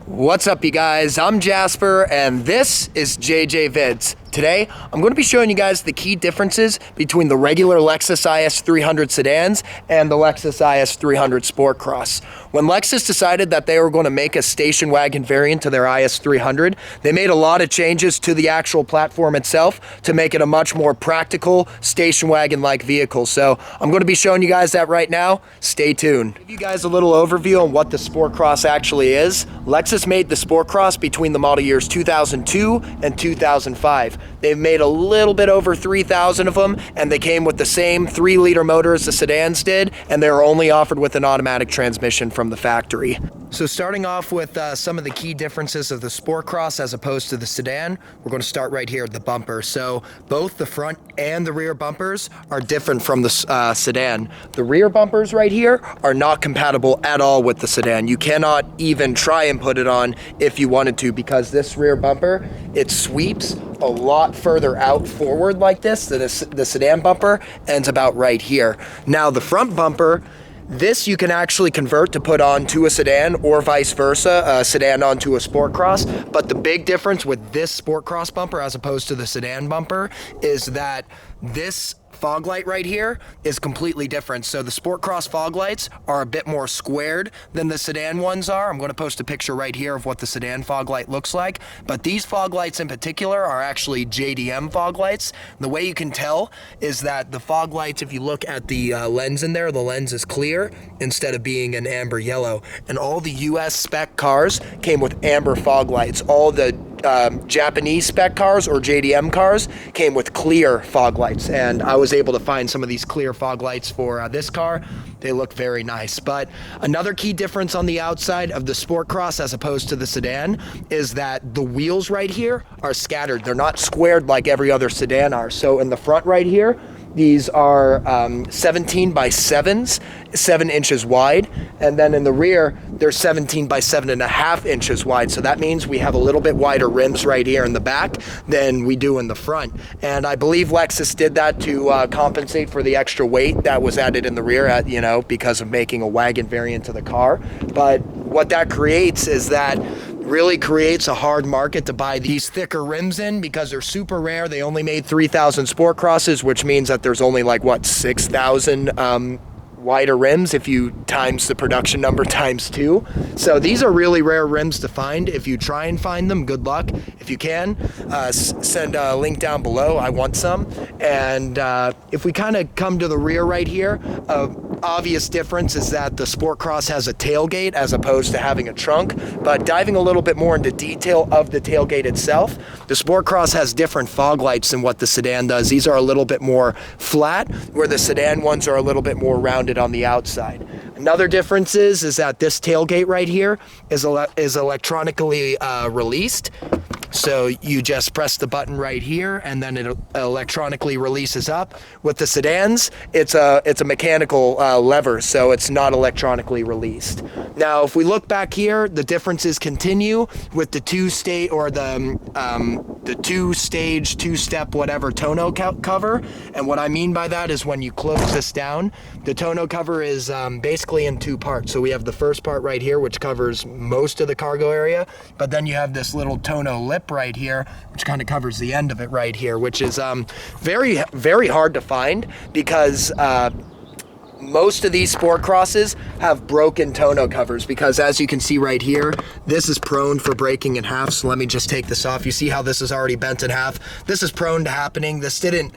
What's up, you guys? I'm Jasper and this is JJ Vids. Today, I'm going to be showing you guys the key differences between the regular Lexus IS300 sedans and the Lexus IS300 Sportcross. When Lexus decided that they were going to make a station wagon variant to their IS300, they made a lot of changes to the actual platform itself to make it a much more practical station wagon-like vehicle. So I'm going to be showing you guys that right now. Stay tuned. Give you guys a little overview on what the Sportcross actually is. Lexus made the Sportcross between the model years 2002 and 2005. They've made a little bit over 3,000 of them, and they came with the same 3-liter motor as the sedans did, and they were only offered with an automatic transmission from the factory. So starting off with some of the key differences of the Sportcross as opposed to the sedan, we're going to start right here at the bumper. So both the front and the rear bumpers are different from the sedan. The rear bumpers right here are not compatible at all with the sedan. You cannot even try and put it on if you wanted to, because this rear bumper, it sweeps a lot further out forward like this. The sedan bumper ends about right here. Now the front bumper, this you can actually convert to put onto a sedan or vice versa, a sedan onto a Sportcross. But the big difference with this Sportcross bumper as opposed to the sedan bumper is that this fog light right here is completely different. So the Sportcross fog lights are a bit more squared than the sedan ones are. I'm going to post a picture right here of what the sedan fog light looks like. But these fog lights in particular are actually JDM fog lights. The way you can tell is that the fog lights, if you look at the lens in there, the lens is clear instead of being an amber yellow. And all the US spec cars came with amber fog lights. All the Japanese spec cars or JDM cars came with clear fog lights, and I was able to find some of these clear fog lights for this car. They look very nice. But another key difference on the outside of the Sportcross as opposed to the sedan is that the wheels right here are scattered. They're not squared like every other sedan are. So in the front right here, these are 17 by 7s, 7 inches wide. And then in the rear, they're 17 by 7.5 inches wide. So that means we have a little bit wider rims right here in the back than we do in the front. And I believe Lexus did that to compensate for the extra weight that was added in the rear, because of making a wagon variant to the car. But what that creates is that really creates a hard market to buy these thicker rims in, because they're super rare. They only made 3,000 Sportcrosses, which means that there's only 6,000 wider rims if you times the production number times 2. So these are really rare rims to find. If you try and find them, good luck. If you can, send a link down below. I want some. And if we kind of come to the rear right here, obvious difference is that the Sportcross has a tailgate as opposed to having a trunk. But diving a little bit more into detail of the tailgate itself, the Sportcross has different fog lights than what the sedan does. These are a little bit more flat, where the sedan ones are a little bit more rounded on the outside. Another difference is that this tailgate right here is electronically released. So you just press the button right here and then it electronically releases up. With the sedans, it's a mechanical lever, so it's not electronically released. Now, if we look back here, the differences continue with the two-stage, two-step, whatever tonneau cover. And what I mean by that is when you close this down, the tonneau cover is basically in 2 parts. So we have the first part right here, which covers most of the cargo area, but then you have this little tonneau lip right here, which kind of covers the end of it right here, which is very, very hard to find, because most of these Sportcrosses have broken tonneau covers, because as you can see right here, this is prone for breaking in half. So let me just take this off. You see how this is already bent in half? This is prone to happening. This didn't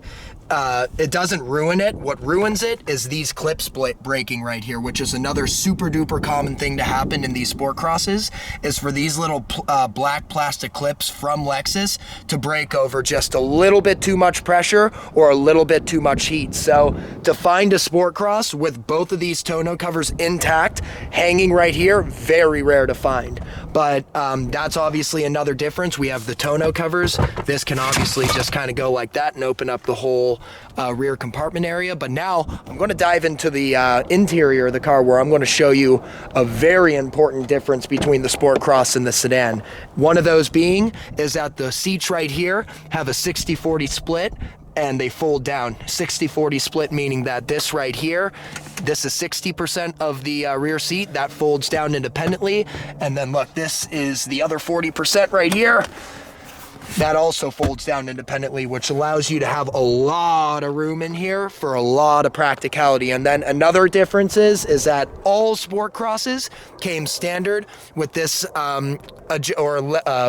it doesn't ruin it. What ruins it is these clips breaking right here, which is another super duper common thing to happen in these Sportcrosses, is for these little black plastic clips from Lexus to break over just a little bit too much pressure or a little bit too much heat. So to find a Sportcross with both of these tonneau covers intact, hanging right here, very rare to find. But that's obviously another difference. We have the tonneau covers. This can obviously just kind of go like that and open up the whole rear compartment area. But now I'm going to dive into the interior of the car, where I'm going to show you a very important difference between the Sportcross and the sedan. One of those being is that the seats right here have a 60-40 split, and they fold down. 60-40 split, meaning that this right here, this is 60% of the rear seat, that folds down independently. And then look, this is the other 40% right here. That also folds down independently, which allows you to have a lot of room in here for a lot of practicality. And then another difference is that all sport crosses came standard with this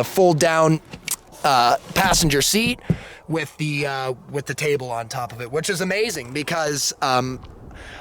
fold down passenger seat with the table on top of it, which is amazing because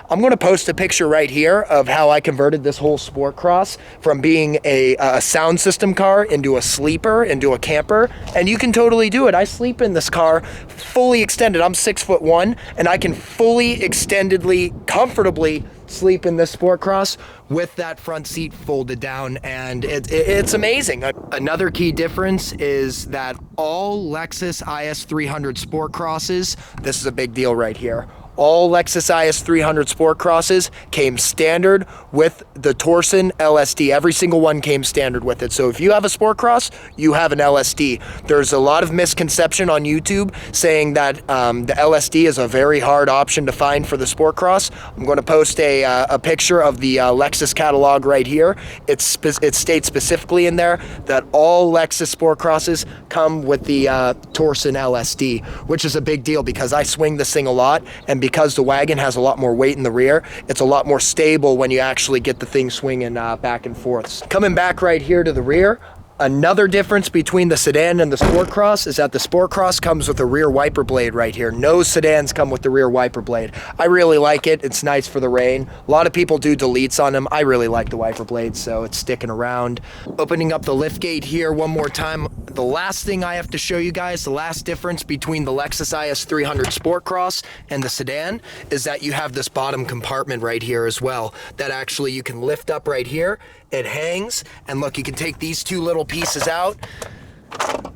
I'm going to post a picture right here of how I converted this whole sport cross from being a sound system car into a sleeper, into a camper, and you can totally do it. I sleep in this car fully extended. I'm 6'1", and I can fully extendedly, comfortably sleep in this sport cross with that front seat folded down, and it's amazing. Another key difference is that all Lexus IS300 Sport Crosses, this is a big deal right here, all Lexus IS300 Sport Crosses came standard with the Torsen LSD. Every single one came standard with it. So if you have a Sport Cross, you have an LSD. There's a lot of misconception on YouTube saying that the LSD is a very hard option to find for the Sport Cross. I'm going to post a picture of the Lexus catalog right here. It states specifically in there that all Lexus Sport Crosses come with the Torsen LSD, which is a big deal because I swing this thing a lot, and because the Wagon has a lot more weight in the rear, it's a lot more stable when you actually get the thing swinging back and forth. Coming back right here to the rear, another difference between the Sedan and the Sport Cross is that the Sport Cross comes with a rear wiper blade right here. No sedans come with the rear wiper blade. I really like it. It's nice for the rain. A lot of people do deletes on them. I really like the wiper blade, so it's sticking around. Opening up the lift gate here one more time. The last thing I have to show you guys, the last difference between the Lexus IS300 Sport Cross and the Sedan is that you have this bottom compartment right here as well that actually you can lift up right here. It hangs, and look, you can take these two little pieces out,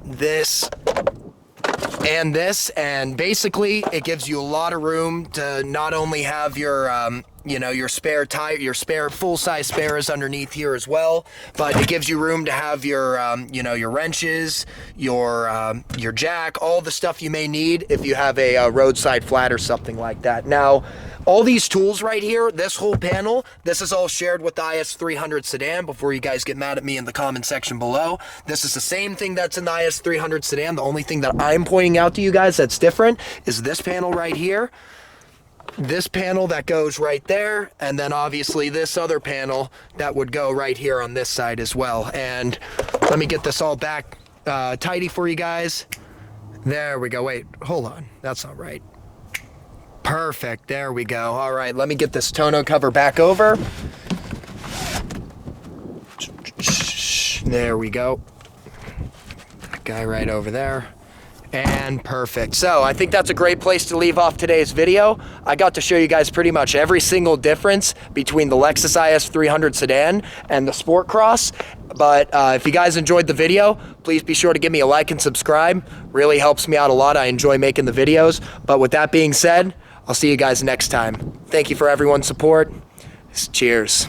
this and this, and basically it gives you a lot of room to not only have your your spare tire, your spare full-size spares underneath here as well, but it gives you room to have your your wrenches, your jack, all the stuff you may need if you have a roadside flat or something like that. Now, all these tools right here, this whole panel, this is all shared with the IS300 Sedan. Before you guys get mad at me in the comment section below, this is the same thing that's in the IS300 Sedan. The only thing that I'm pointing out to you guys that's different is this panel right here, this panel that goes right there, and then obviously this other panel that would go right here on this side as well. And let me get this all back tidy for you guys. There we go. Wait, hold on. That's not right. Perfect. There we go. All right, let me get this tonneau cover back over. There we go. That guy right over there. And perfect. So I think that's a great place to leave off today's video. I got to show you guys pretty much every single difference between the Lexus IS300 Sedan and the Sport Cross. But if you guys enjoyed the video, please be sure to give me a like and subscribe. Really helps me out a lot. I enjoy making the videos. But with that being said, I'll see you guys next time. Thank you for everyone's support. Cheers.